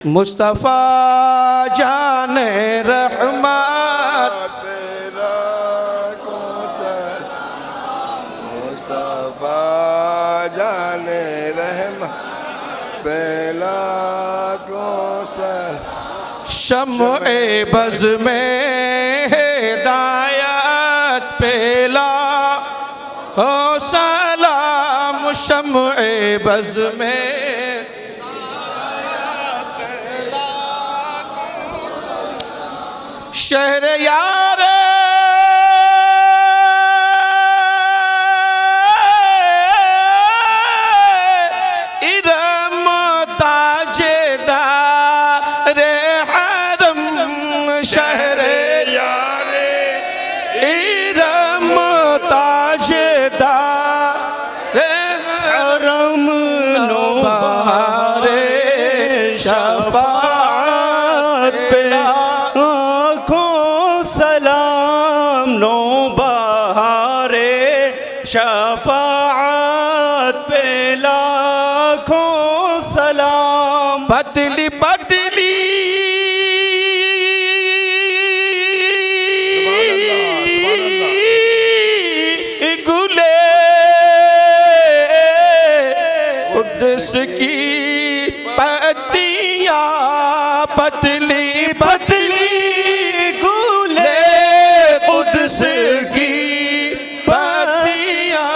मुस्तफ़ा जाने रहमत मुस्तफ़ा जाने रहमत बेला को सर शम्ए बज़ में हिदायत पेला हो सलाम शम्ए बज़ में शहर यार इरम ताजेदार हरम शहर यार इरम ताजेदार हरम नो बहारे शफाअत पे नो बहारे शफाअत पे लाखों सलाम। पतली पतली गुले कुद्स की पत्तियां पतली पतली गुले कुद्स की पत्तियां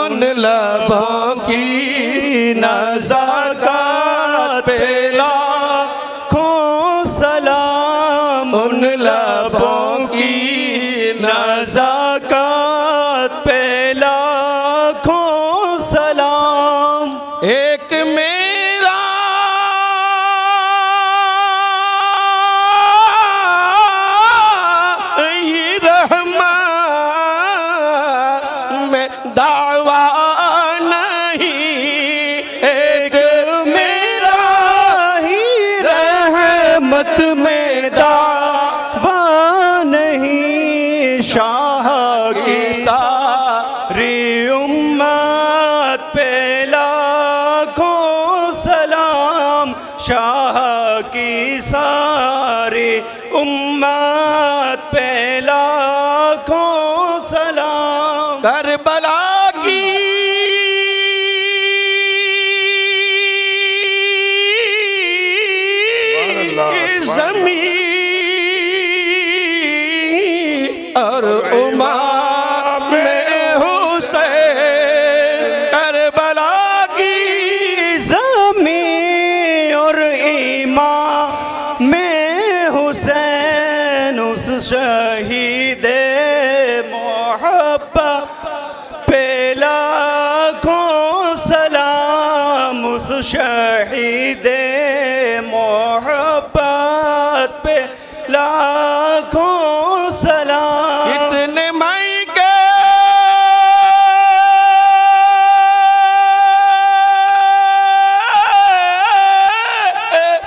उन लबों की नज़ाकत पे लाखों सलाम। उन लबों की नज़ाकत पे लाखों सलाम। एक मेरा ही रहमत में दावा नहीं, एक मेरा ही रहमत में दावा नहीं, शाह की सारी उम्मत पे लाखों सलाम। शाह की सारी उम्मत पे लाखों सलाम। करबला की ज़मीन और उम्मत में हुसैन, करबला की ज़मीन और ईमान में हुसैन, उस शहीद मोहब्बत पे लाखों सलाम। उस शहीद मोहब्बत पे लाखों सलाम। कितने मायके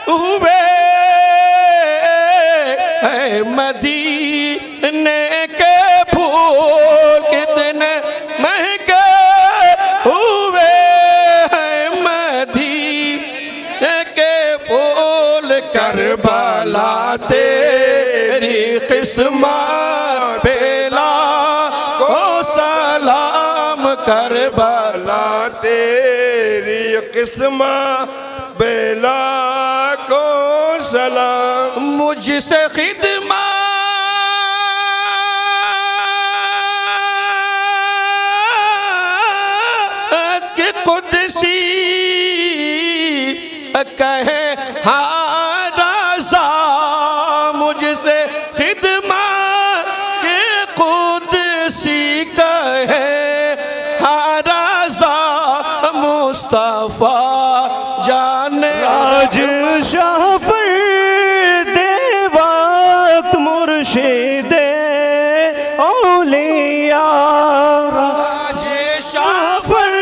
हुए मदीने के फूल, कितने महके हुए मदीने के फूल। करबला तेरी किस्मत पे लाखों सलाम, करबला तेरी किस्मत बेला को सलाम। मुझसे खिदमत के कुदसी कहे हाँ रज़ा, मुझसे खिदमत के कुदसी कहे हाँ रज़ा। मुस्तफ़ा जाने राज शाह पर दे वक्त मुर्शिद औलिया। राज शाह पर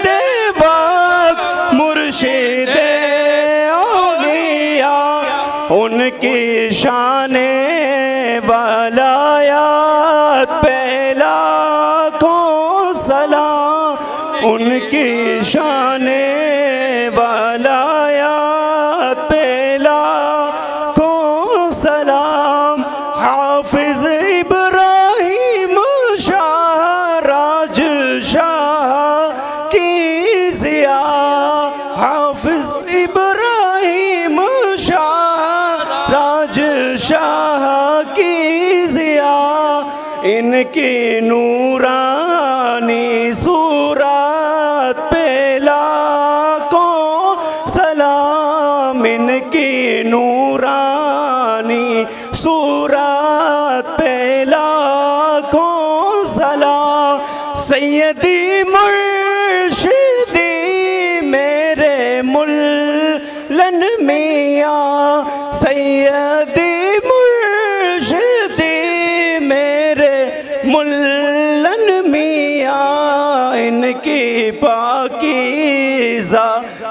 दे वक्त मुर्शिद औलिया। उनकी शाने वलायत पे लाखों सलाम। उनकी शाने वलायत इनकी नूरानी सूरत पे लाखों सलाम, इनकी नूरानी सूरत पे लाखों सलाम। सैयदी मुर्शिदी मेरे मुल्लन मियाँ, सैयदी मुर्शिदी मेरे मुल्लन मियाँ, इनकी पाकीज़ा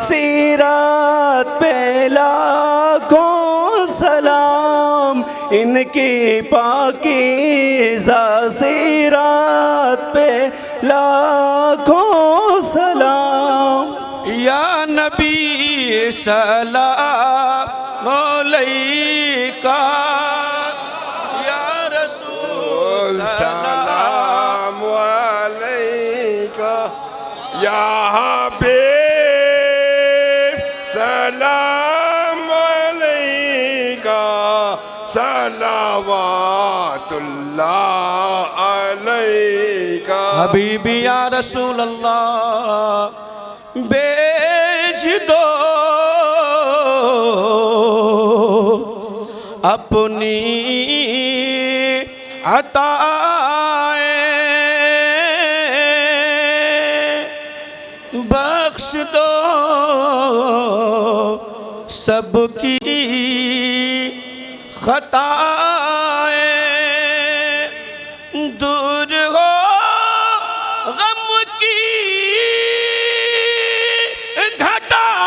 सीरत पे लाखों सलाम, इनकी पाकीज़ा सीरत पे लाखों सलाम। या नबी सलाम अलैका, या रसूल सलाम अलैका, या हबीब सलाम अलैका, सलावतुल्लाह अलैका। हबीबी या रसूल अल्लाह भेज दो अपनी अताएं, बख्श दो सबकी खताएं, दूर हो गम की घटाएं,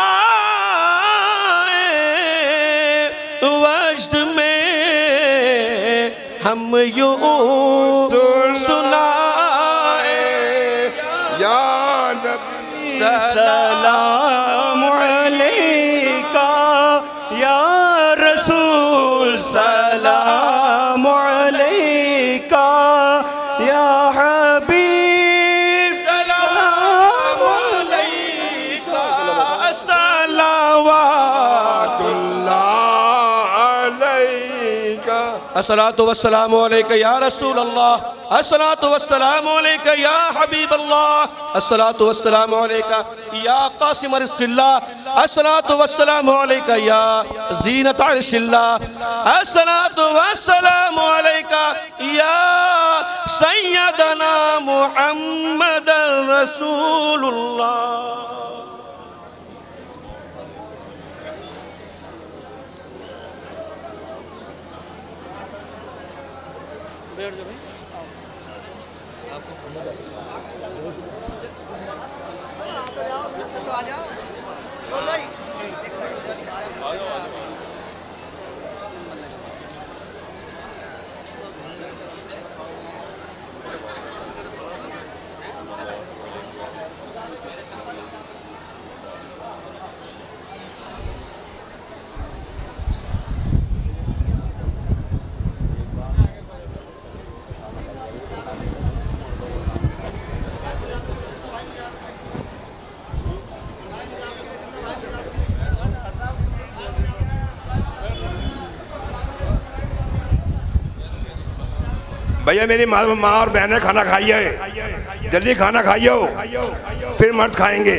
वजद में हम यूं सुनाए, या नबी सलाम अलैका, या रसूल सलाम अलैका, या हबीब सलाम अलैका, सलावतुल्लाह अलैका। अस्सलातु वस्सलामु अलैका या रसूल अल्लाह, अस्सलातु वस्सलामु अलैका या हबीब अल्लाह, अस्सलातु वस्सलामु अलैका या कासिम रिज़्क़िल्लाह, अस्सलातु वस्सलामु अलैका या ज़ीनत अर्शिल्लाह, अस्सलातु वस्सलामु अलैका या सय्यदना मुहम्मदर रसूलुल्लाह। भैया मेरी माँ और बहनें खाना खाइए, जल्दी खाना खाइयो, फिर मर्द खाएंगे।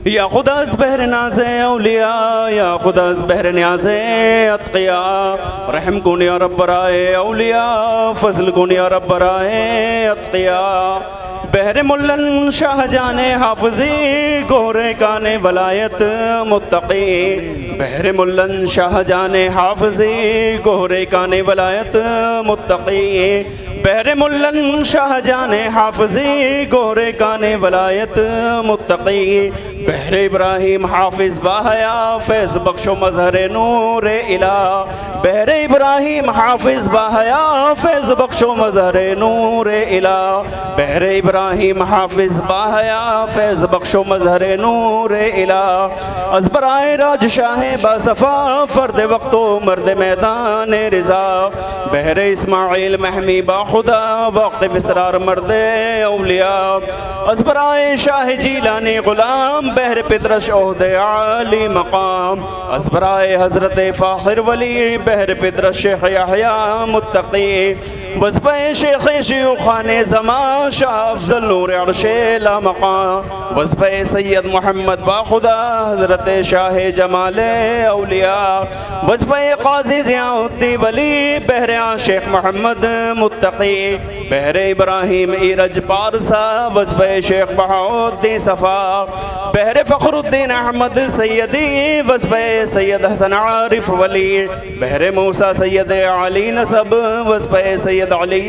या खुदा इस बहर नाज़े औलिया, या खुदा इस बहर न्याज़े अतक़िया, रहम कुन या रब बराए औलिया, फज़ल कुन या रब बराए अतक़िया। बहर मुल्लन शाहजाने हाफ़िज़ी, गोरे काने वलायत मुत्तक़ी, बहर मुल्लन शाहजाने हाफ़िज़ी, गोरे काने वलायत मुत्तक़ी, बहर मुल्लन शाहजाने हाफ़िज़ी, गोरे काने वलायत मुत्तक़ी, बहर इब्राहिम हाफिज़ बाहया, फैज़ बख्शो मज़हर नूर इला, बहर इब्राहिम हाफिज़ बाहया, फैज़ बख्शो मज़हर नूर इला, बहर इब्राहिम हाफिज़ बाहया, फैज़ बख्शो मज़हर नूर इला। अज़बराए राज शाह बासफ़ा, फ़र्द वक्तो मर्द मैदान रिज़ा, बहर इस्माइल महमी बाखुदा, वक्त बिसरार मर्द औलिया, अज़बराए शाह जीलानी ग़ुलाम, बहर पिदरश ओहदे आली मकाम, अज़बराए हज़रत फ़ाखिर वली, बहर पिदरश शेख यहया मुत्तक़ी, वज़्फ़े शेख शयूख़ाने ज़मान, शाह अफ़ज़ल नूर अर्शे ला मक़ाम, वज़्फ़े सैयद मोहम्मद बाखुदा, हज़रत शाह जमाले औलिया, वज़्फ़े क़ाज़ी ज़ियाउद्दीन वली, बहर शेख मोहम्मद मुत्तक़ी, बहर इब्राहिम इरज पारसा, वज़्फ़े शेख बहाउद्दीन सफ़ा, बहर फ़खरुद्दीन अहमद सैयदी, वज़्फ़े सैयद हसन आरिफ वली, बहर मूसा सैयद अली नसब, वज़्फ़े सैयद अली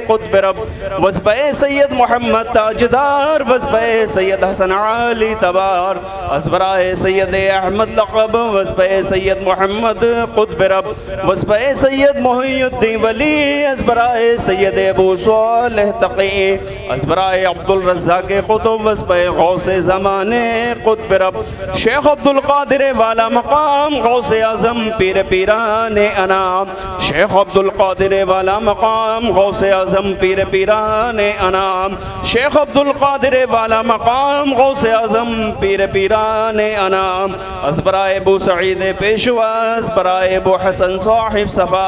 क़ुत्ब रब, वज़्फ़े सैयद मोहम्मद ताजदार, वज़्फ़े सैयद हसन अली तबार, अज़बराए सैयद अहमद लक़ब, वज़्फ़े सैयद मोहम्मद क़ुत्ब रब, वज़्फ़े सैयद मोहियुद्दीन वली, अज़बराए सैयद अबू सालेह तक़ी, अज़बराए अब्दुल रज़्ज़ाक़ क़ुतुब, वज़्फ़े गौसे ज़माने क़ुत्ब रब, शेख अब्दुल क़ादिर वाला मक़ाम, गौसे आज़म पीर पीराने अनाम, शेख अब्दुल क़ादिर वाला मक़ाम, गौसे आज़म पीर पीराने अनाम, शेख अब्दुल क़ादिर वाला मक़ाम, गौसे आज़म पीर पीराने अनाम, अज़बराए अबू सईद पेशवा, अज़बराए अबू हसन साहिब सफ़ा,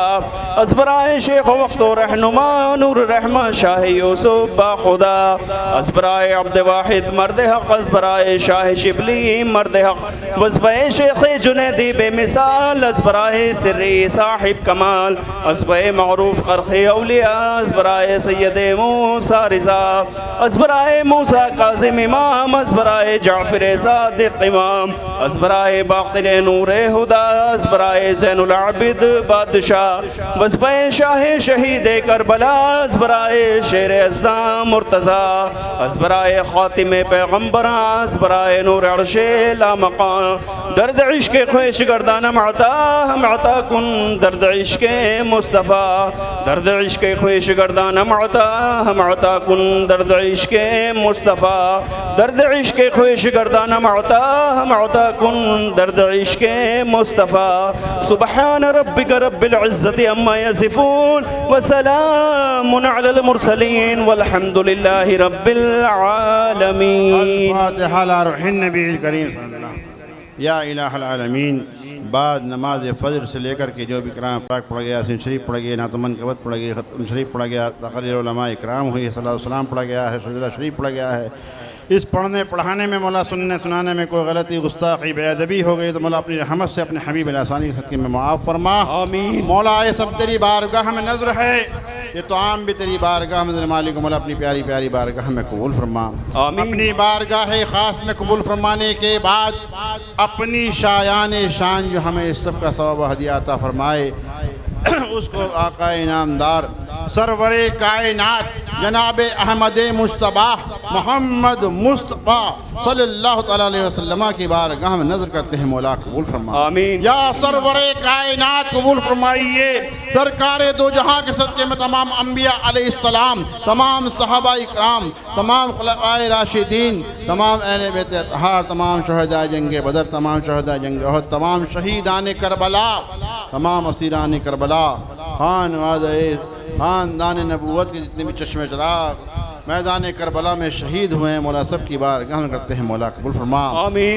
अज़बराए शेख वक़्तो रहनुमा नूर रहमा शाह यूसुफ बाखुदा, अज़बराए अब्द वाहिद मर्द हक़, अज़बराए शाह शिबली मर्द हक़, वज़्फ़े शेख जुनैदी बेमिसाल, अज़बराए सिर्री साहिब कमाल, अज़बराए मअरूफ़ क़र्ख़े औलिया, अज़बराए सैयद मूसा रिज़ा, अज़बराए मूसा काज़िम इमाम, अज़बराए जाफ़िर सादिक़ इमाम, अज़बराए बाक़िर नूर हुदा, अज़बराए ज़ैनुल आबिद बादशाह, वज़्फ़े शाह शहीद करबला, अज़बराए शेर अज़दा मुर्तज़ा, अज़बराए ख़ातिम पैगम्बरा, अज़बराए नूर अर्शे ला मक़ाम, दर्द इश्क़ ख्वेश गर्दाना माता, हम अता कुन दर्द इश्क़ मुस्तफ़ा, दर्द इश्क़ ख्वेश गर्दाना माता, हम अता कुन दर्द इश्क़ मुस्तफ़ा, दर्द इश्क़ ख्वेश गर्दाना माता, हम अता कुन दर्द इश्क़ मुस्तफ़ा, सुबहान रब्बिक रब्बिल इज़्ज़ति अम्मा यसिफ़ून, व सलामुन अलल मुरसलीन, वल्हम्दुलिल्लाहि रब्बिल आलमीन। फ़ातिहा अला रूहिन नबील करीम सल्लल्लाहु या इलाहल आलमीन। बाद नमाज फ़ज्र से लेकर के जो भी कलाम पाक पढ़ा गया, यासीन शरीफ पढ़ा गया, नात मनक़बत पढ़ा गया, ख़त्म शरीफ पढ़ा गया, तक़रीर उलमा इकराम हुई, सलातो सलाम पढ़ा गया है, सजदा शरीफ पढ़ा गया है। इस पढ़ने पढ़ाने में मौला सुनने सुनाने में कोई गलती गुस्ताखी बेअदबी हो गई तो मौला अपनी रहमत से अपने हबीब आसानी के सदक़े में माफ़ फरमा। आमीन। मौला ये सब तेरी बारगाह में नज़र है, ये तो आम भी तेरी बारगाह में मालिक मौला अपनी प्यारी प्यारी बारगाह में कबूल फरमा। अपनी बारगाह ख़ास में कबूल फरमाने के बाद अपनी शायान शान जो हमें इस सब का सवाब हदिया अता फरमाए, उसको आका इनामदार सरवरे कायनात जनाब अहमद मुश्तबा मोहम्मद मुस्तफ़ा सल्लल्लाहु अलैहि वसल्लम की बारगाह में नज़र करते हैं, मौला कबूल फरमा। आमीन। या सरवरे कायनात कबूल फरमाइए, सरकारे दो जहाँ के सदक़े में तमाम अम्बिया अलैहिस्सलाम, तमाम सहाबा इकराम, तमाम खुलफ़ाए राशिदीन, तमाम अहले बैत अतहार, तमाम शहदा जंग बदर, तमाम शहदा जंग उहद, तमाम शहीदान करबला, तमाम असीरान करबला, ख़ानदान नबूवत के जितने भी चश्मे चराग मैदान करबला में शहीद हुए हैं, मौला सब की बारगाह करते हैं, मौला कबूल फरमा।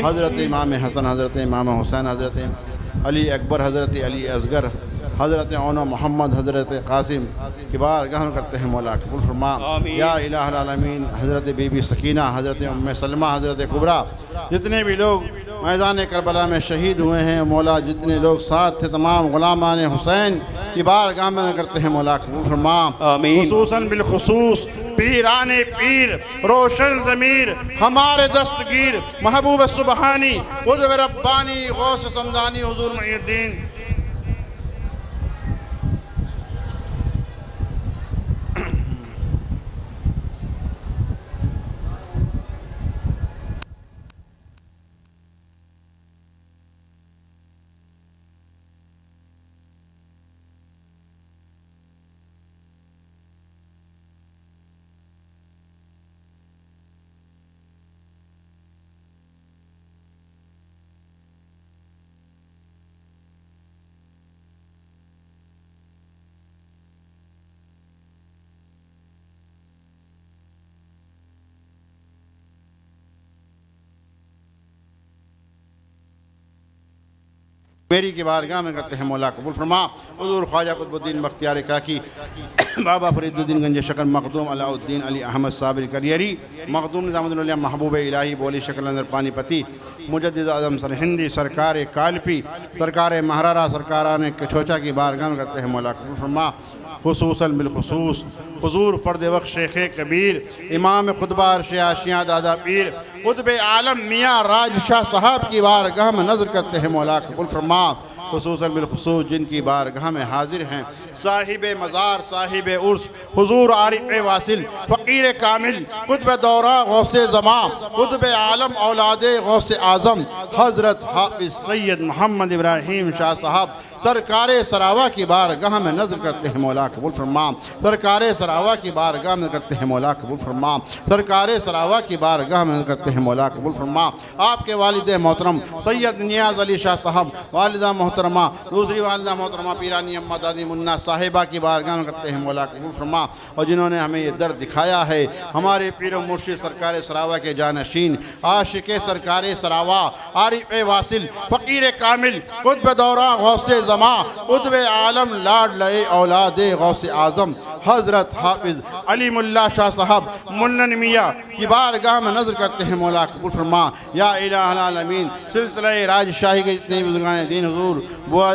हज़रत इमाम हसन, हज़रत इमाम हुसैन, हज़रत अली अकबर, हज़रत अली असगर, हज़रत औनो मोहम्मद हज़रत कासिम की बारगाह में करते हैं मौला कबूल फरमा। या इलाहुल आलमीन हज़रत बीबी सकीना, हज़रत उम्मे सलमा, हज़रत कुबरा, जितने भी लोग मैदान करबला में शहीद हुए हैं मौला, जितने लोग साथ थे तमाम गुलामान हुसैन की बारगाह में करते हैं मौला कबूल फरमा। खुसूसन बिलखुसूस पीराने पीर रोशन ज़मीर हमारे दस्तगीर महबूब सुबहानी क़ुतब रब्बानी गौस समदानी हुज़ूर मुईनुद्दीन। मेरी की बारगाह में करते हैं मौला कबूल फरमा। हुज़ूर ख्वाजा कुतुबुद्दीन बख्तियार काकी, बाबा फरीदुद्दीन गंज शक्ल मखदूम अलाउद्दीन अली अहमद साबिर करियरी, मखदूम निज़ामुद्दीन महबूब इलाही बोली शक्ल अंदर पानीपति, मुजद्दिद आज़म सरहिंदी, सरकार कालपी, सरकार महारारा, सरकारान कछोचा की बारगाह में करते हैं मौला कबूल फरमा। खुसूसन बिलखुसूस हुज़ूर फ़र्द वक्त शेख कबीर इमाम खुतबा अर्श आशियाँ दादा पीर क़ुतब आलम मियाँ राजशाह साहब की बारगाह में नज़र करते हैं मौला कबूल फरमा। खुसूसन बिलखुसूस जिनकी बारगाह में हाजिर हैं साहिब मज़ार, साहिब उर्स, हुज़ूर आरिफ़ वासिल, फ़कीर कामिल, क़ुतब दौरा गौसे ज़मा, क़ुतब आलम औलादे गौसे आज़म हज़रत हाफ़िज़ सैयद मोहम्मद इब्राहीम शाह साहब सरकार सरावा की बारगाह में नज़र करते हैं मौला कबूल फरमा। सरकार सरावा की बारगाह में करते हैं मौला कबूल फरमा। सरकार सरावा की बारगाह में करते हैं मौला कबूल फरमा। आपके वालिद मोहतरम सैयद नियाज़ अली शाह साहब, वालिदा मोहतरमा, दूसरी वालिदा मोहतरमा पीरानी अम्मा दादी मुन्ना साहिबा की बारगाह में करते हैं मौला कबूल फरमा। और जिन्होंने हमें ये दर्द दिखाया है हमारे पीर मुर्शिद सरकार सरावा के जानशीन आशिक सरकार सरावा, आरिफ़ वासिल, फ़कीर कामिल, क़ुतब दौरा गौसे ज़मा, क़ुतब आलम लाड लए औलादे गौसे आज़म हज़रत हाफ़िज़ अली मुल्ला शाह साहब मुल्लन मियाँ की बारगाह में नज़र करते हैं मौला कबूल फरमा। या इलाहुल आलमीन सिलसिला राजशाही के जितने बुज़ुर्गान दीन हुज़ूर बुआ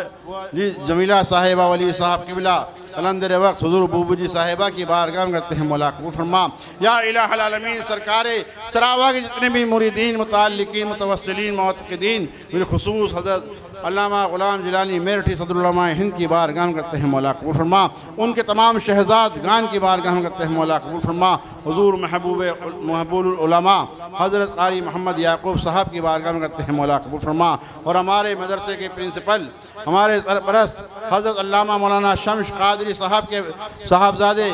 जी जमीला साहिबा वली साहब किबला कलंदर वक्त हुज़ूर बूबू जी साहिबा की बारगाह में करते हैं मौला कबूल फरमा। या इलाहुल आलमीन सरकार सरावा के जितने भी मुरीदीन मुताल्लिकीन मुतवस्सिलीन मुअत्तक़ीदीन बिलखुसूस हज़रत अल्लामा ग़ुलाम जिलानी मेरठी सदरुल उलमा हिंद की बारगाह में करते हैं मौला कबूल फरमा। उनके तमाम शहजाद गान की बारगाह में करते हैं मौला कबूल फरमा। हुज़ूर महबूबुल उलमा हज़रत क़ारी मोहम्मद याक़ूब साहब की बारगाह में करते हैं मौला कबूल फरमा। और हमारे मदरसे के प्रिंसिपल हमारे सरपरस्त हज़रत अल्लामा मौलाना शम्स क़ादरी साहब के साहबजादे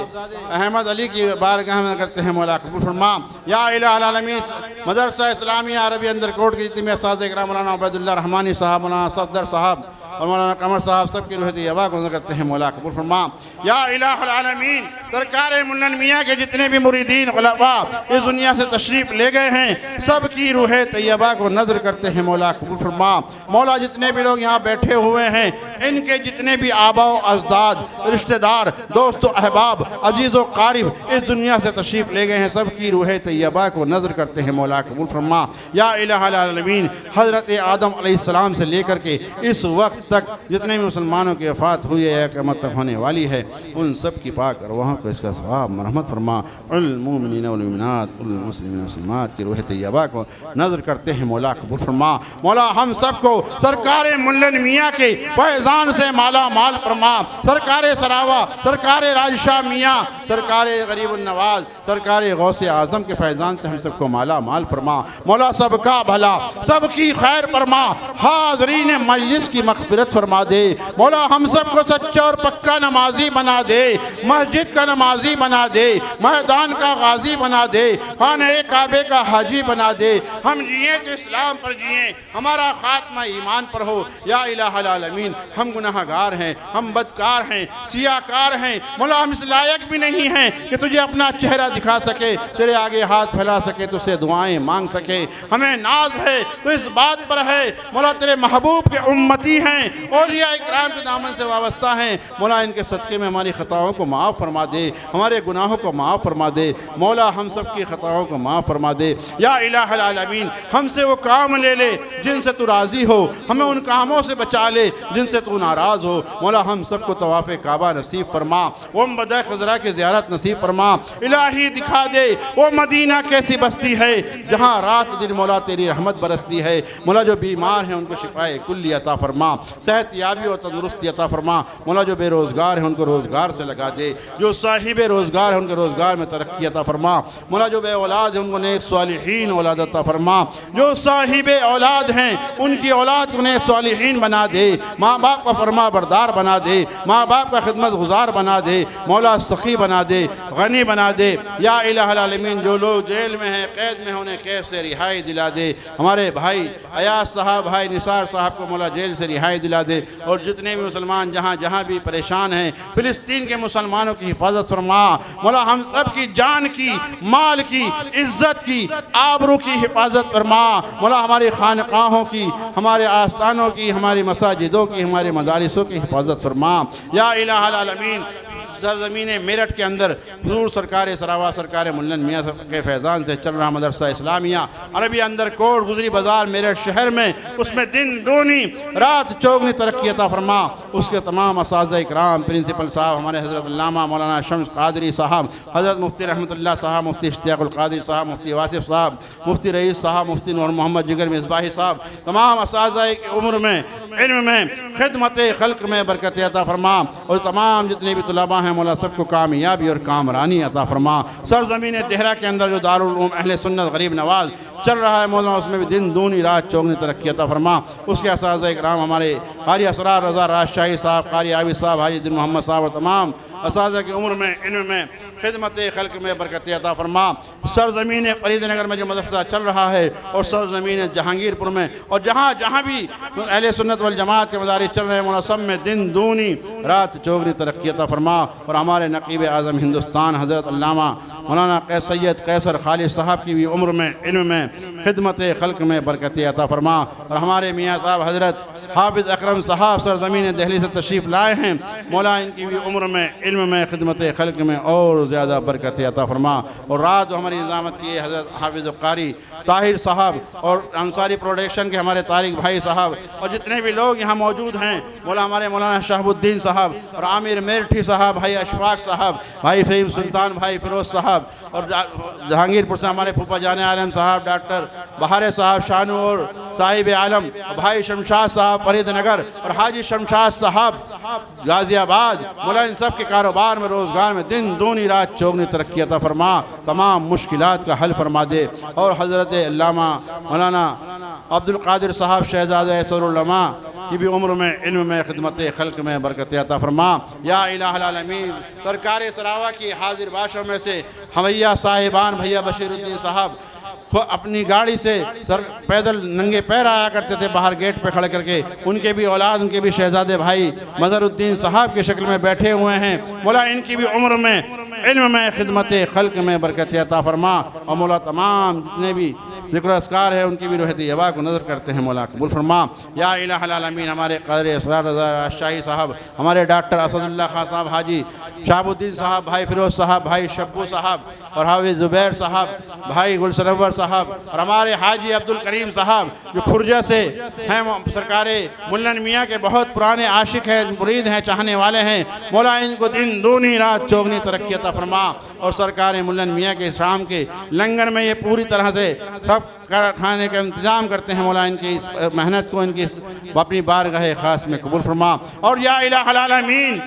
अहमद अली की बारगाह में करते हैं मौला कबूल फरमा। या इलाहुल आलमीन मदरसा इस्लामिया अरबी अंदर कोट के जितने साज़ इकराम मौलाना उबैदुल्लाह रहमानी साहब, मौलाना सफदर साहब और मौलाना कमर साहब सबकी रूहत यबा को करते हैं मौला कबूल फरमा। या इलाहुल आलमीन सरकार मुल्लन मियाँ के जितने भी मुरीदीन खुलफा इस दुनिया से तशरीफ़ ले गए हैं सबकी रूह तैयबा को नज़र करते हैं मौला कबूल फरमा। मौला जितने भी लोग यहाँ बैठे हुए हैं इनके जितने भी आबा अजदाद रिश्तेदार दोस्त अहबाब अजीज़ व क़ारिब इस दुनिया से तशरीफ़ ले गए हैं सबकी रूह तैयबा को नज़र करते हैं मौला कबूल फरमा। या इलाहुल आलमीन हज़रत आदम अलैहिस्सलाम से लेकर के इस वक्त तक जितने भी मुसलमानों की वफ़ात हुई है क़यामत तक होने वाली है उन सब की पाक अरवाह को इसका सवाब मरहमत फरमा। उल मोमिनीन वल मोमिनात उल मुस्लिमीन मुस्लिमात की रूह तैयबा को नज़र करते हैं मौला कबूल फरमा। मौला हम सब को सरकार मुल्लन मियाँ के फैज़ान से माला माल फरमा। सरकार सरावा, सरकार राजशाह मियाँ, सरकार गरीब नवाज, सरकार गौसे आज़म के फैज़ान से हम सबको माला माल फरमा। मौला सबका भला सबकी खैर फरमा। हाज़रीन मजलिस की मग़फ़िरत फरमा दे। मौला हम सबको सच्चा और पक्का नमाजी बना दे, मस्जिद का नमाजी बना दे, मैदान का गाजी बना दे, खाने काबे का हाजी बना दे। हम जिए तो इस्लाम पर जिए, हमारा खात्मा ईमान पर हो। या इलाहुल आलमीन हम गुनाहगार हैं, हम बदकार हैं, सियाकार हैं। मौला हम इस लायक भी नहीं हैं कि तुझे अपना चेहरा दिखा सके, तेरे आगे हाथ फैला सके, तुझसे दुआएं मांग सके। हमें नाज है तो इस बात पर है मौला तेरे महबूब के उम्मती हैं, हैं, औलिया इकराम के दामन से वाबस्ता हैं। मौला इनके सदक़े में हमारी ख़ताओं को माफ़ फरमा दे, हमारे गुनाहों को माफ़ फरमा दे। मौला हम सब की ख़ताओं को माफ़ फरमा दे। या इलाहुल आलमीन, हमसे वो काम ले ले जिनसे तू राज़ी हो, हमें उन कामों से बचा ले जिनसे तू नाराज़ हो। मौला हम सबको तवाफ़ काबा नसीब फरमा, वो मदह खज़रा की ज़ियारत नसीब फरमा। इलाही दिखा दे वो मदीना कैसी बस्ती है जहाँ रात दिन मौला तेरी रहमत बरसती है। मौला जो बीमार हैं उनको शिफाए कुल्ली अता फरमा, सेहत याबी और तंदुरुस्ती अता फरमा। मौला जो बेरोज़गार हैं उनको रोज़गार से लगा दे, जो साहिब रोज़गार हैं उनके रोज़गार में तरक्की अता फरमा। मौला जो बे औलाद हैं उनको नेक सालिहीन औलाद अता फरमा, जो साहिब औलाद हैं उनकी औलाद को नेक सालिहीन बना दे। माँ बाप का फरमा बरदार बना दे, माँ बाप का खिदमत गुजार बना दे। मौला सखी बना दे, गनी बना दे। या इलाहुल आलमीन, जो लोग जेल में हैं, कैद में हैं, उन्हें कैद से रिहाई दिला दे। हमारे भाई अयाज साहब, भाई निसार साहब को मौला जेल से रिहाई दिला दे। और जितने भी मुसलमान जहाँ जहाँ भी परेशान हैं, फ़िलिस्तीन के मुसलमानों की हिफाजत फरमा। मौला हम सब की जान की, माल की, इज़्ज़त की, आबरू की हिफाजत फरमा। मौला हमारी खानकाहों की, हमारे आस्थानों की, हमारी मसाजिदों की, हमारे मदारिसों की हिफाजत फरमा। या इलाहुल आलमीन, सरज़मीन मेरठ के अंदर हुज़ूर सरकार सरावा सरकार मुल्लन मियाँ के फैज़ान से चल रहा मदरसा इस्लामिया अरबी अंदर कोट गुजरी बाज़ार मेरठ शहर में, उसमें दिन दूनी रात चौगनी तरक्की अता फरमा। उसके तमाम असातिज़ा इकराम, प्रिंसिपल साहब, हमारे हज़रत अल्लामा मौलाना शम्स कादरी साहब, हज़रत मुफ्ती रहमतुल्लाह साहब, मुफ्ती इश्तियाकुल कादिर साहब, मुफ्ती वासिफ़ साहब, मुफ्ती रईस साहब, मुफ्ती नूर मोहम्मद जिगर मिसबाही साहब, तमाम असातिज़ा की उम्र में, इल्म में, खिदमत खल्क़ में बरकत अता फरमा। और तमाम जितने भी तुलबा हैं मौला सबको कामयाबी और कामरानी अता फरमा। सरज़मीन देहरा के अंदर जो दारुल उलूम अहले सुन्नत गरीब नवाज चल रहा है मौला, उसमें भी दिन दूनी रात चौगनी तरक्की अता फरमा। उसके असातिज़ा इकराम हमारे कारी असरार रज़ा राजशाही साहब, कारी आबिद साहब, हाजी दिन मोहम्मद साहब और तमाम असातिज़ा की उम्र में, इल्म में, खिदमत खल्क़ में बरकत अता फरमा। सरज़मीन फरीदनगर में जो मदरसा चल रहा है और सरज़मीन जहांगीरपुर में और जहाँ जहाँ भी अहले सुन्नत वल जमात के मदारिस चल रहे हैं मौला, सब में दिन दूनी रात चौगनी तरक्की अता फरमा। और हमारे नक़ीब आज़म हिंदुस्तान हज़रत अल्लामा मौलाना सैयद कैसर खालिद साहब की भी उम्र में, इल्म में, खिदमत खल्क़ में बरकत अता फरमा। और हमारे मियाँ साहब हज़रत हाफिज़ अकरम साहब सरज़मीन दिल्ली से तशरीफ़ लाए हैं, मौला इनकी भी उम्र में, इल्म में, खिदमत खल्क़ में और ज़्यादा बरकत अता फरमा। और रात जो हमारी निज़ामत की है हज़रत हाफिज़ कारी ताहिर साहब और अंसारी प्रोडक्शन के हमारे तारिक भाई साहब और जितने भी लोग यहाँ मौजूद हैं, मौला हमारे मौलाना शहाबुद्दीन साहब और आमिर मेरठी साहब, भाई अशफाक साहब, भाई फ़हीम सुल्तान, भाई फ़िरोज़ साहब और जहांगीरपुर से हमारे फूफा जाने आलम साहब, डॉक्टर बहारे साहब शानू और साहिब आलम, भाई शमशाद साहब फरीदनगर और हाजी शमशाद साहब गाज़ियाबाद। मौला इन सब के कारोबार में, रोज़गार में दिन दूनी रात चौगनी तरक्की अता फरमा, तमाम मुश्किलात का हल फरमा दे। और हज़रत अल्लामा मौलाना अब्दुल कादिर साहब शहज़ादा असरुल उलमा की भी उम्र में, इल्म में, खिदमत खल्क़ में बरकत अता फरमा। या इलाहुल आलमीन, सरकार सरावा की हाजिर बाशों में से हमैया साहिबान भैया बशीरुद्दीन साहब अपनी गाड़ी से सर पैदल नंगे पैर आया करते थे बाहर गेट पे खड़े करके, उनके भी औलाद, उनके भी शहजादे भाई मज़हरुद्दीन साहब की शक्ल में बैठे हुए हैं। मौला इनकी भी उम्र में, इल्म में, खिदमत खल्क़ में बरकत अता फरमा। और मौला तमाम जितने भी ज़िक्र अस्कार है उनकी भी रूहत यबा को नज़र करते हैं, मौला कबूल फरमा। या इलाहुल आलमीन, हमारे क़ारी असरार रज़ा राजशाही साहब, हमारे डॉक्टर असदुल्लाह खान साहब, हाजी शहाबुद्दीन साहब, भाई फ़िरोज़ साहब, भाई शब्बू साहब और हाफिज़ ज़ुबैर साहब, भाई गुलसरवर साहब और हमारे हाजी अब्दुल करीम साहब जो खुर्जा से हैं, सरकार मुल्लन मियाँ के बहुत पुराने आशिक हैं, मुरीद हैं, चाहने वाले हैं। मौला इनको दिन दूनी रात चौगनी तरक्की अता फरमा। और सरकार मुल्लन मियाँ के शाम के लंगर में ये पूरी तरह से सब खाने का इंतज़ाम करते हैं। मौला इनकी इस मेहनत को, इनकी अपनी बारगाह ख़ास में कबूल फरमा। और या इलाहुल आलमीन,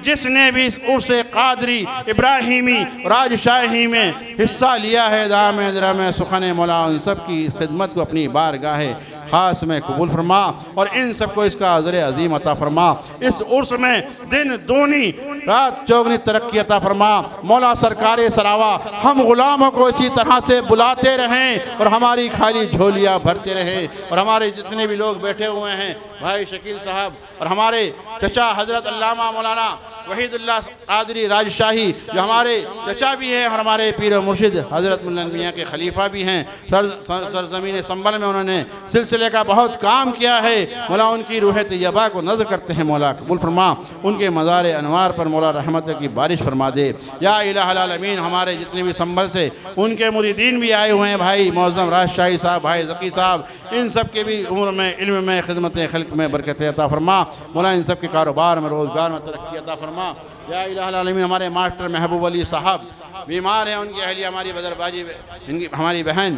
जिसने भी इस उर्स क़ादरी इब्राहिमी राजशाही में हिस्सा लिया है, दाम दरम सुखन, मौला उन सब की इस खिदमत को अपनी बारगाह ख़ास में कबूल फरमा और इन सबको इसका अज़र अज़ीम अता फरमा। इस उर्स में दिन दूनी रात चौगनी तरक्की अता फरमा। मौला सरकार सरावा हम ग़ुलामों को इसी तरह से बुलाते रहें और हमारी खाली झोलियाँ भरते रहें। और हमारे जितने भी लोग बैठे हुए हैं, भाई शकील साहब और हमारे चचा हज़रत अल्लामा मौलाना वहीदुल्लाह कादरी राजशाही जो हमारे चचा भी हैं और हमारे पीर व मुर्शिद हज़रत मुल्ला मियाँ के खलीफा भी हैं। सरज़मीन संबल में उन्होंने सिलसिले का बहुत काम किया है। मौला उनकी रूह तैयबा को नज़र करते हैं, मौला कबूल फरमा। उनके मज़ार अनवार पर मौला रहमत की बारिश फरमा दे या इलाहुल आलमीन। हमारे जितने भी संबल से उनके मुरीदीन भी आए हुए हैं, भाई मौज़म राजशाही साहब, भाई ज़की साहब, इन सब के भी उम्र में, इल्म में, खिदमत खल्क में बरकत अता फरमा। मौला इन सब के कारोबार में, रोज़गार में तरक्की अता फरमा या इलाहुल आलमीन। हमारे मास्टर महबूब अली साहब बीमार हैं, उनकी अहलिया हमारी बदरबाजी, इनकी हमारी बहन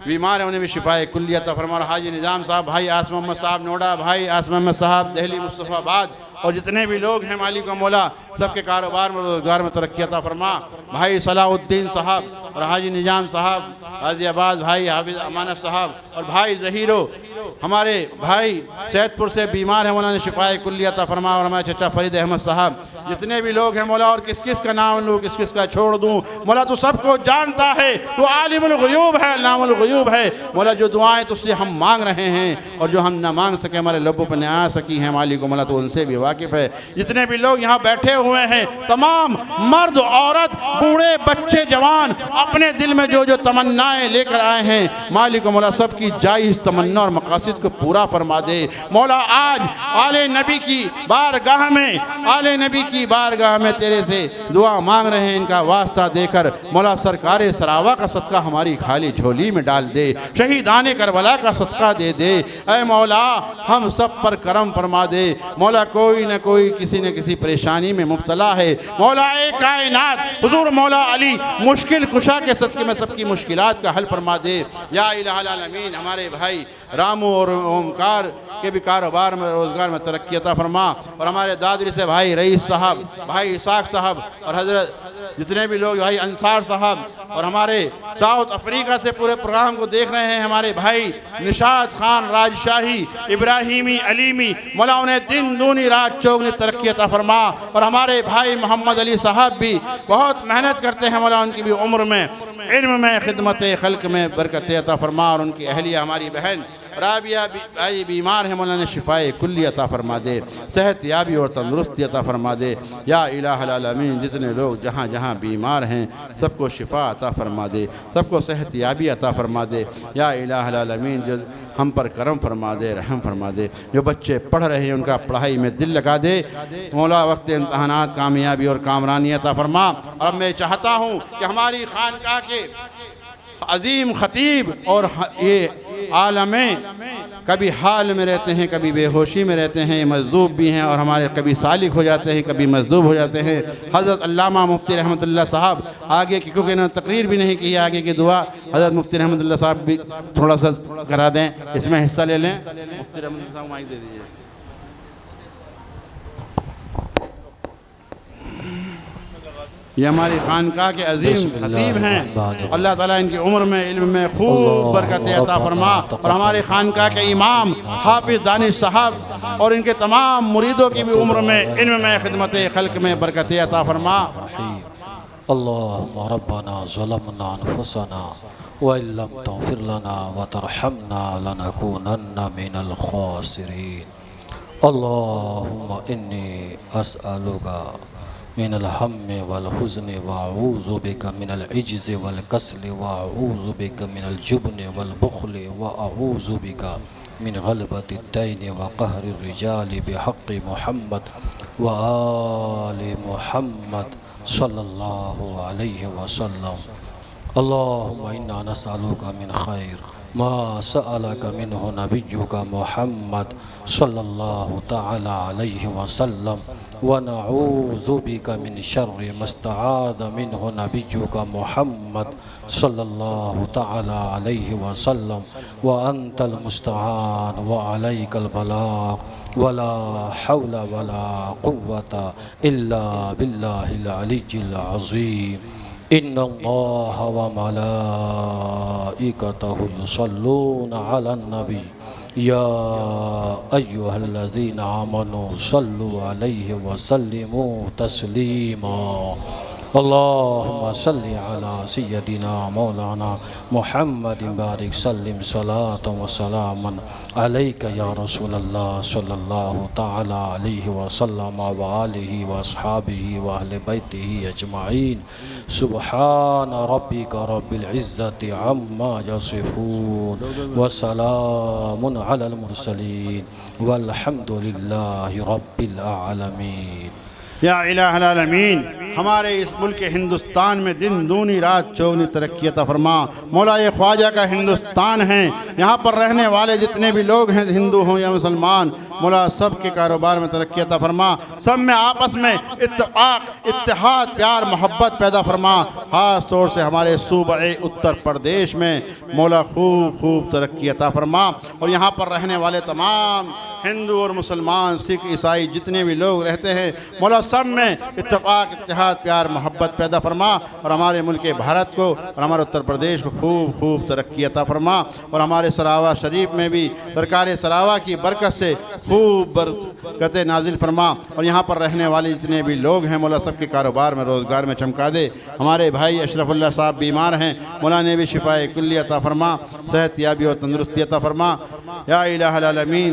बीमार है, उन्हें भी शिफाए कुल्ली अता फरमा। हाजी निज़ाम साहब, भाई आस मोहम्मद साहब नोडा, भाई आस मोहम्मद साहब दहली मुस्तफ़ाबाद और जितने भी लोग हैं मालिक मौला सबके कारोबार में, रोज़गार में तरक्की अता फरमा। भाई सलाहुद्दीन साहब और हाजी निज़ाम साहब गाज़ियाबाद, भाई हाफिज़ अमानत साहब और भाई ज़हीरो हमारे भाई सैदपुर से बीमार हैं, उन्होंने शिफाए कुल्ली अता फरमा। और हमारे चचा फरीद अहमद साहब, जितने भी लोग हैं मौला, और किस किस का नाम लूँ, किस किस का छोड़ दूँ मौला, तो सबको जानता है, तो आलिमुल ग़ुयूब है, अल्लामुल ग़ुयूब है मौला। जो दुआएं तुझसे हम मांग रहे हैं और जो हम ना मांग सके, हमारे लबों पर न आ सकी हैं मालिक मौला, तो उनसे भी वाकिफ़ है। जितने भी लोग यहाँ बैठे हुए हैं, तमाम मर्द औरत बूढ़े बच्चे जवान, अपने दिल में जो जो तमन्नाएं लेकर आए हैं मालिक मौला, सबकी जायज़ तमन्ना और मकासद को पूरा फरमा दे मौला। आज आले नबी की बारगाह में, आले नबी की बारगाह में तेरे से दुआ मांग रहे हैं, इनका वास्ता देकर मौला सरकारे सरावा का सदका हमारी खाली झोली में डाल दे, शहीदाने करबला का सदका दे दे। ऐ मौला हम सब पर करम फरमा दे मौला। कोई न कोई किसी न किसी परेशानी में मुब्तला है मौला, ए कायनात हुजूर मौला अली मुश्किल कुशा के सदके में सबकी मुश्किलात का हल फरमा दे या इलाहुल आलमीन। हमारे भाई रामू और ओमकार के भी कारोबार में, रोज़गार में तरक्की अता फरमा। और हमारे दादरी से भाई रईस साहब, भाई इसाक साहब और हज़रत जितने भी लोग, भाई अंसार साहब और हमारे साउथ अफ्रीका से पूरे प्रोग्राम को देख रहे हैं हमारे भाई निशात खान राजशाही, इब्राहिमी अलीमी मौला, उन्हें दिन दूनी रात चौगनी तरक्की अता फरमा। और हमारे भाई मोहम्मद अली साहब भी बहुत मेहनत करते हैं मौला, उनकी भी उम्र में, इल्म में, खिदमत खल्क में बरकत अता फरमा। और उनकी अहलिया हमारी बहन राबिया भाई बीमार है मौला, ने शिफाए कुल्ली अता फरमा दे, सेहत याबी और तंदुरुस्ती अता फरमा दे या इलाहुल आलमीन। जितने लोग जहाँ जहाँ बीमार हैं सबको शिफा अता फरमा दे, सबको सेहत याबी अता फरमा दे या इलाहुल आलमीन। जो हम पर करम फरमा दे, रहम फरमा दे। जो बच्चे पढ़ रहे हैं उनका पढ़ाई में दिल लगा दे मौला, वक्त इम्तहानात कामयाबी और कामरानी अता फरमा। और मैं चाहता हूँ कि हमारी खानकाह के अजीम ख़तीब और ये आलमें कभी हाल में रहते हैं, कभी बेहोशी में रहते हैं, मजदूब भी हैं और हमारे कभी सालिक हो जाते हैं, कभी मजदूब हो जाते हैं। हज़रत अल्लामा मुफ्ती रहमतुल्लाह साहब आगे की, क्योंकि इन्होंने तकरीर भी नहीं की है, आगे की दुआ हज़रत मुफ्ती रहमतुल्लाह साहब भी थोड़ा सा करा दें, इसमें हिस्सा ले लें। मुफ्ती रहमतुल्लाह साहब माइक दे दीजिए। ये हमारी खानकाह के अजीम खतीब हैं, अल्लाह ताला इनकी उम्र में, इल्म में खूब बरकत अता फरमा। और हमारे खानकाह के इमाम हाफिज़ दानिश साहब और इनके तमाम मुरीदों की भी उम्र में, इल्म में, खिदमत खल्क में बरकत अता फरमा। अल्लाहुम्मा रब्बना ज़लमना अनफुसना व इल्लम तग़फिर लना व तरहमना लनकूनन्ना मिनल खासिरीन। अल्लाहुम्मा इन्नी अस्अलुका मिनल हम्मे वल हुज़्नि व अऊज़ु बिका मिनल इज्ज़ि वल कसली व अऊज़ु बिका मिनल जुब्नि वल बुख़्लि व अऊज़ु बिका मिन ग़लबति दैनि व क़हरि रिजालि बिहक़्क़ि मुहम्मद व आलि मुहम्मद सल्लल्लाहु अलैहि वसल्लम। अल्लाहुम्मा इन्ना नस्अलुका मिन खैर मा सअलका मिन्हु नबिय्युका मुहम्मद सल्लल्लाहु तआला अलैहि वसल्लम व नऊज़ु बिका मिन शर्रि मस्तआद मिन्हु नबिय्युका मुहम्मद सल्लल्लाहु तआला अलैहि वसल्लम व अंतल मुस्तआन व अलैकल बलाग वला हौला वला कुव्वता इल्ला बिल्लाहिल अलिय्यिल अज़ीम। इन्नल्लाह व मलाइकतहु युसल्लूना अलन नबी या अय्युहल्लज़ीना आमनू सल्लु अलैहि व सल्लिमू तस्लीमा। अल्लाहुम्मा सल्लि अला सय्यदिना मौलाना मुहम्मद बारिक सल्लिम सलातन व सलामन अलैका या रसूलल्लाह सल्लल्लाहु तआला अलैहि वसल्लम व आलिहि व अस्हाबिहि व अहले बैतिहि अजमाइन। सुब्हान रब्बिका रब्बिल इज्जति अम्मा यसिफून व सलामुन अलल मुरसलीन वल्हम्दुलिल्लाहि रब्बिल आलमीन। या इलाहल आलमीन, हमारे इस मुल्क हिंदुस्तान में दिन दूनी रात चौगनी तरक्की अता फरमा। मौला ये ख्वाजा का हिंदुस्तान है, यहाँ पर रहने वाले जितने भी लोग हैं, हिंदू हों या मुसलमान, मौला सब के कारोबार में तरक्की अता फरमा। सब में आपस में इत्तेफाक, इत्तेहाद, प्यार, मोहब्बत पैदा फरमा। ख़ास तौर से हमारे सूबे उत्तर प्रदेश में मौला खूब खूब तरक्की अता फरमा। और यहाँ पर रहने वाले तमाम हिंदू और मुसलमान, सिख, ईसाई जितने भी लोग रहते हैं, मौला सब में इत्तेफाक, इत्तेहाद, प्यार, मोहब्बत पैदा फरमा। और हमारे मुल्क भारत को और हमारे उत्तर प्रदेश को खूब खूब तरक्की अता फरमा। और हमारे सरावा शरीफ में भी सरकार सरावा की बरकत से खूब बरकतें नाजिल फरमा। और यहाँ पर रहने वाले जितने भी लोग हैं, मौला सब के कारोबार में, रोज़गार में चमका दे। हमारे भाई अशरफुल्लाह साहब बीमार हैं, मौला ने भी शिफाए कुल्ली अता फरमा, सेहत याबी और तंदुरुस्ती अता फरमा। या इलाहल आलमीन,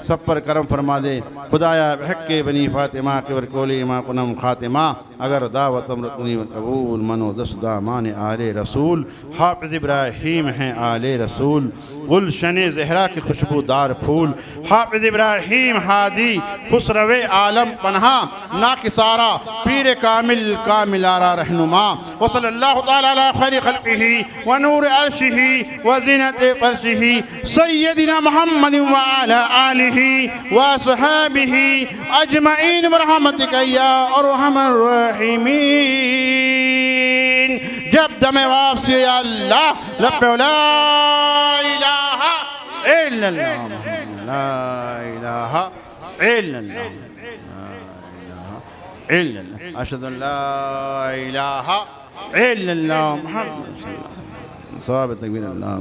सब पर करम फरमा दे। खुदाया हक़ बनी फ़ातिमा के वरकोली इमा कुनम ख़ातिमा, अगर दावत अमरतनी कबूल मनो दसदा मान आले रसूल। हाफ़िज़ इब्राहीम हैं आले रसूल, गुलशन ज़हरा के खुशबूदार फूल। हाफ़िज़ इब्राहीम हादी खुसरवे आलम पन्हा, ना किसारा पीर कामिल कामिलारा रहनुमा। व सल्लल्लाहु तआला अला खैरि खल्क़िही व नूर अर्शिही व ज़ीनत फ़र्शिही सय्यदिना मुहम्मद व अला आलिही व असहाबिही अजमईन बरहमतिका या अरहमर राहिमीन। जब दमे वापसी या अल्लाह लब्बैक ला इलाहा इल्लल्लाह, ला इलाहा इल्लल्लाह, इल्लल्लाह, अशहदु अन ला इलाहा इल्लल्लाह मुहम्मद सल्लल्लाहु अलैहि वसल्लम। सवाब तकबीर अल्लाह।